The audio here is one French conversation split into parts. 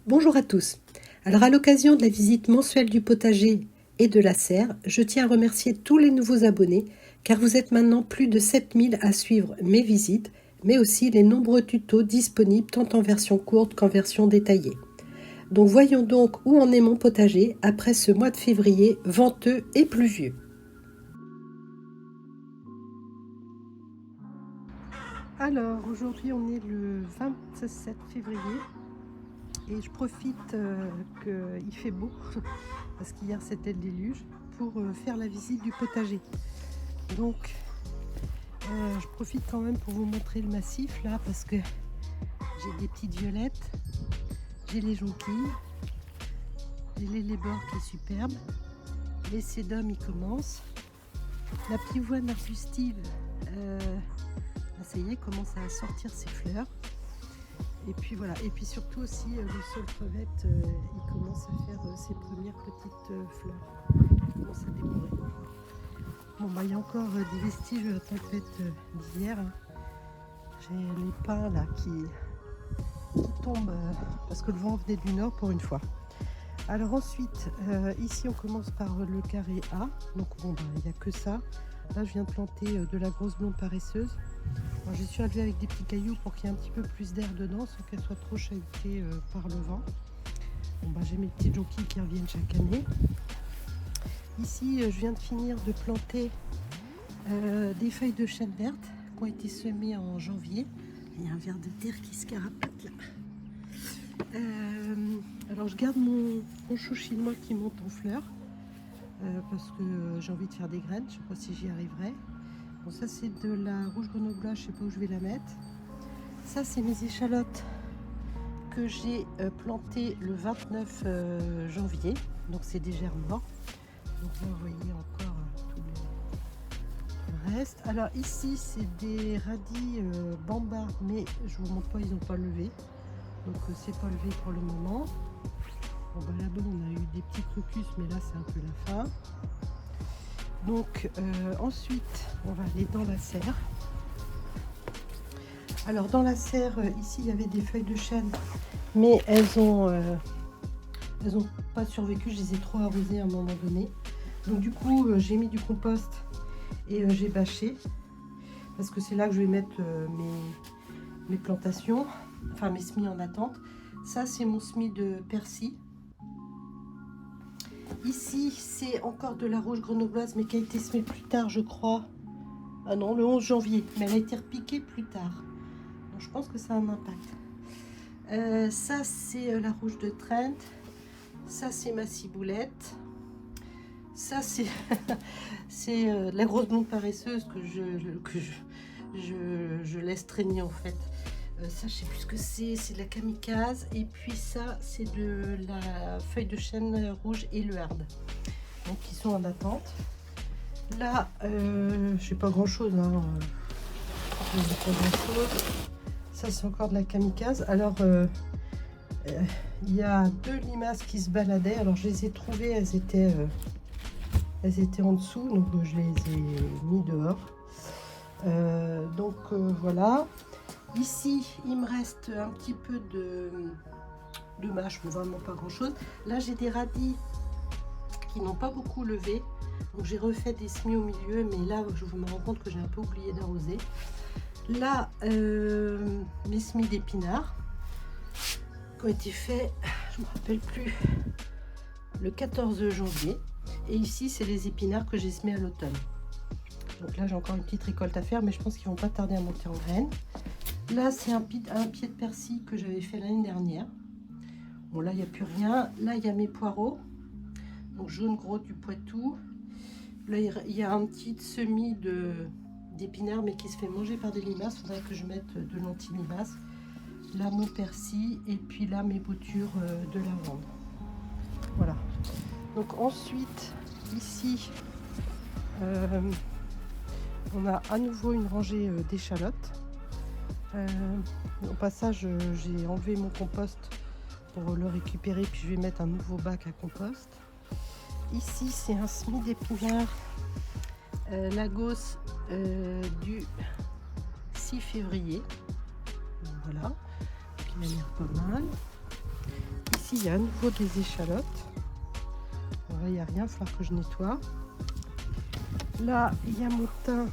Bonjour à tous. Alors à l'occasion de la visite mensuelle du potager et de la serre, je tiens à remercier tous les nouveaux abonnés car vous êtes maintenant plus de 7000 à suivre mes visites, mais aussi les nombreux tutos disponibles tant en version courte qu'en version détaillée. Donc voyons donc où en est mon potager après ce mois de février venteux et pluvieux. Alors aujourd'hui on est le 27 février. Et je profite qu'il fait beau, parce qu'hier c'était le déluge, pour faire la visite du potager. Donc je profite quand même pour vous montrer le massif là, parce que j'ai des petites violettes, j'ai les jonquilles, j'ai l'élébore qui est superbe, les sédums ils commencent, la pivoine arbustive, ça y est, commence à sortir ses fleurs. Et puis voilà, et puis surtout aussi le sol crevette, il commence à faire ses premières petites fleurs. Il commence à débourrer. Bon bah il y a encore des vestiges de la tempête d'hier. Hein. J'ai les pins là qui tombent parce que le vent venait du nord pour une fois. Alors ensuite, ici on commence par le carré A. Donc bon bah il n'y a que ça. Là je viens de planter de la grosse blonde paresseuse. Alors, je suis enlevée avec des petits cailloux pour qu'il y ait un petit peu plus d'air dedans sans qu'elle soit trop chahutée par le vent. Bon, bah, j'ai mes petites jonquilles qui reviennent chaque année. Ici je viens de finir de planter des feuilles de chêne verte qui ont été semées en janvier. Il y a un ver de terre qui se carapate là. Alors je garde mon chou chinois qui monte en fleurs parce que j'ai envie de faire des graines, je ne sais pas si j'y arriverai. Bon, ça c'est de la rouge grenoblois, je ne sais pas où je vais la mettre. Ça c'est mes échalotes que j'ai plantées le 29 janvier, donc c'est des germes morts. Donc là vous voyez encore tout le reste. Alors ici c'est des radis bamba, mais je vous montre pas, ils n'ont pas levé, donc c'est pas levé pour le moment. Bon, bah, là-bas on a eu des petits crocus, mais là c'est un peu la fin. Donc ensuite on va aller dans la serre. Alors dans la serre ici il y avait des feuilles de chêne, mais elles ont pas survécu, je les ai trop arrosées à un moment donné. Donc du coup j'ai mis du compost et j'ai bâché parce que c'est là que je vais mettre mes plantations, enfin mes semis en attente. Ça c'est mon semis de persil. Ici, c'est encore de la rouge grenobloise, mais qui a été semée plus tard, je crois. Ah non, le 11 janvier, mais elle a été repiquée plus tard. Donc, je pense que ça a un impact. Ça, c'est la rouge de Trent. Ça, c'est ma ciboulette. Ça, c'est la grosse blonde paresseuse que je laisse traîner, en fait. Ça, je sais plus ce que c'est de la kamikaze. Et puis ça, c'est de la feuille de chêne rouge et le hard. Donc, ils sont en attente. Là, je sais pas grand chose. Hein. Pas grand chose. Ça, c'est encore de la kamikaze. Alors, il y a deux limaces qui se baladaient. Alors, je les ai trouvées. Elles étaient en dessous. Donc, je les ai mis dehors. Voilà. Ici, il me reste un petit peu de mâche, mais vraiment pas grand chose. Là, j'ai des radis qui n'ont pas beaucoup levé. Donc, j'ai refait des semis au milieu, mais là, je me rends compte que j'ai un peu oublié d'arroser. Là, mes semis d'épinards qui ont été faits, je ne me rappelle plus, le 14 janvier. Et ici, c'est les épinards que j'ai semés à l'automne. Donc là, j'ai encore une petite récolte à faire, mais je pense qu'ils vont pas tarder à monter en graines. Là, c'est un pied de persil que j'avais fait l'année dernière. Bon, là, il n'y a plus rien. Là, il y a mes poireaux. Donc, jaune gros du Poitou. Là, il y a un petit semis d'épinards, mais qui se fait manger par des limaces. Il faudrait que je mette de l'anti-limaces. Là, mon persil. Et puis là, mes boutures de lavande. Voilà. Donc, ensuite, ici, on a à nouveau une rangée d'échalotes. Au passage, j'ai enlevé mon compost pour le récupérer, puis je vais mettre un nouveau bac à compost. Ici, c'est un semis d'épinards Lagos du 6 février. Voilà, il a l'air pas mal. ici, il y a à nouveau des échalotes. Alors là, il n'y a rien, il va falloir que je nettoie. Là, il y a mon thym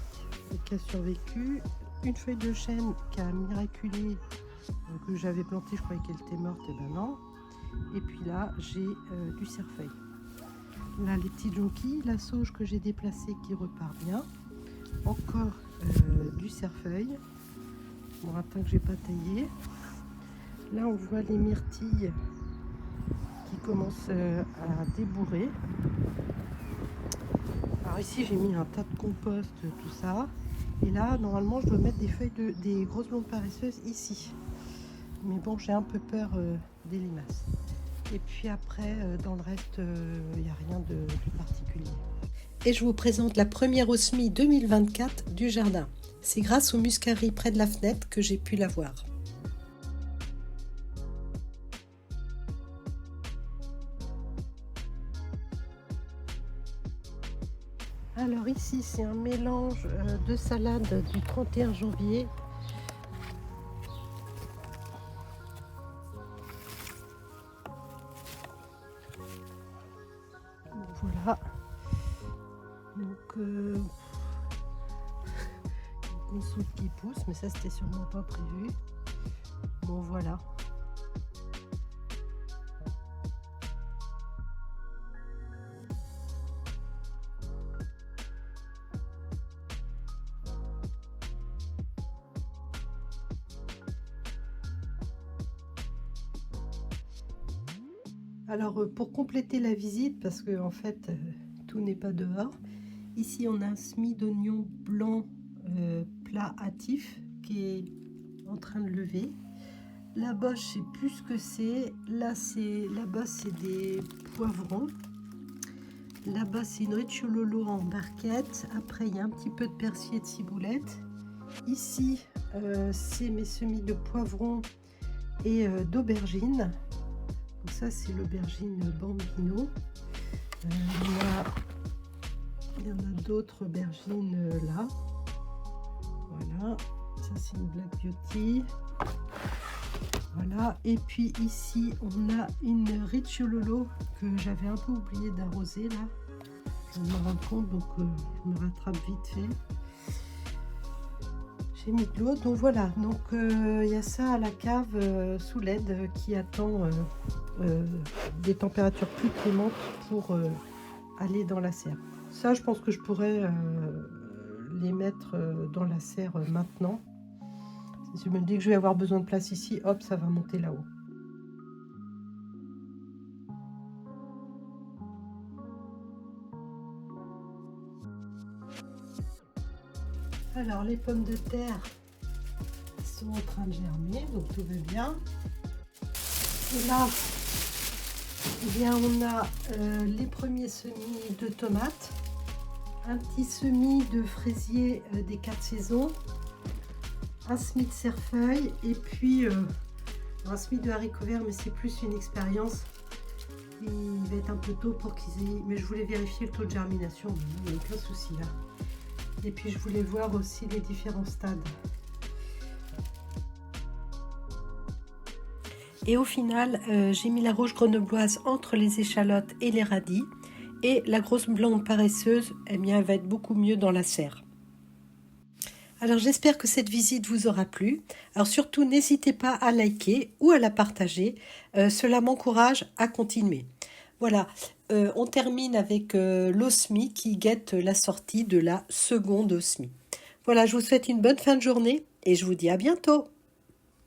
qui a survécu. Une feuille de chêne qui a miraculé, que j'avais planté, je croyais qu'elle était morte, et ben non. Et puis là, j'ai du cerfeuil. Là, les petites jonquilles, la sauge que j'ai déplacée qui repart bien. Encore du cerfeuil, bon, un thym que j'ai pas taillé. Là, on voit les myrtilles qui commencent à débourrer. Alors ici, j'ai mis un tas de compost, tout ça. Et là, normalement, je dois mettre des grosses blondes paresseuses ici. Mais bon, j'ai un peu peur des limaces. Et puis après, dans le reste, il n'y a rien de particulier. Et je vous présente la première osmie 2024 du jardin. C'est grâce aux muscaries près de la fenêtre que j'ai pu la voir. Alors ici, c'est un mélange de salade du 31 janvier. Voilà. Donc, une console qui pousse, mais ça, c'était sûrement pas prévu. Bon, voilà. Alors pour compléter la visite, parce que en fait tout n'est pas dehors, ici on a un semis d'oignon blanc plat hâtif qui est en train de lever. Là-bas je sais plus ce que c'est, là-bas c'est des poivrons, là-bas c'est une ricciololo en barquette, après il y a un petit peu de persil et de ciboulette. Ici c'est mes semis de poivrons et d'aubergines. Donc ça c'est l'aubergine bambino. Il y en a d'autres aubergines là. Voilà, ça c'est une Black Beauty. Voilà, et puis ici on a une ricciololo que j'avais un peu oublié d'arroser là. Je me rends compte, donc je me rattrape vite fait. J'ai mis de l'eau, donc voilà, donc il y a ça à la cave sous LED qui attend des températures plus clémentes pour aller dans la serre. Ça, je pense que je pourrais les mettre dans la serre maintenant. Si je me dis que je vais avoir besoin de place ici, hop, ça va monter là-haut. Alors, les pommes de terre sont en train de germer, donc tout va bien. Et là, eh bien, on a les premiers semis de tomates, un petit semis de fraisier des 4 saisons, un semis de cerfeuil et puis un semis de haricots verts, mais c'est plus une expérience. Il va être un peu tôt pour qu'ils aient... Mais je voulais vérifier le taux de germination, il n'y a aucun souci là. Et puis je voulais voir aussi les différents stades. Et au final, j'ai mis la rouge grenobloise entre les échalotes et les radis. Et la grosse blonde paresseuse, eh bien, elle va être beaucoup mieux dans la serre. Alors j'espère que cette visite vous aura plu. Alors surtout, n'hésitez pas à liker ou à la partager. Cela m'encourage à continuer. Voilà, on termine avec l'osmie qui guette la sortie de la seconde osmie. Voilà, je vous souhaite une bonne fin de journée et je vous dis à bientôt.